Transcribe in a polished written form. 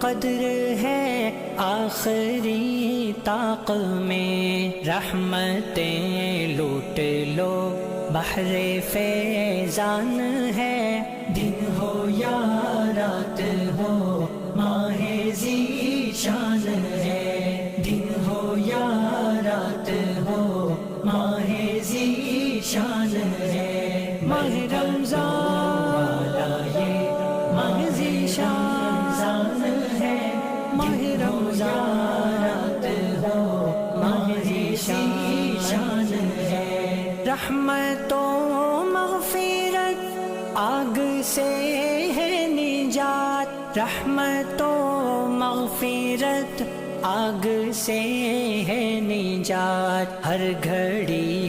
قدر ہے آخری طاق میں، رحمتیں لوٹ لو بحر فیضان ہے، دن ہو یا رات ہو ماہ ذی شان ہے، دن ہو یا رات ہو ماہ ذی شان ہے، ماہ رمضان ماہ ذی شان ہے، ماہ رمضان رات ہو ماہ ذی شان ہے، رحمت و مغفرت آگ سے ہے نجات، رحمت و مغفرت آگ سے ہے نجات، ہر گھڑی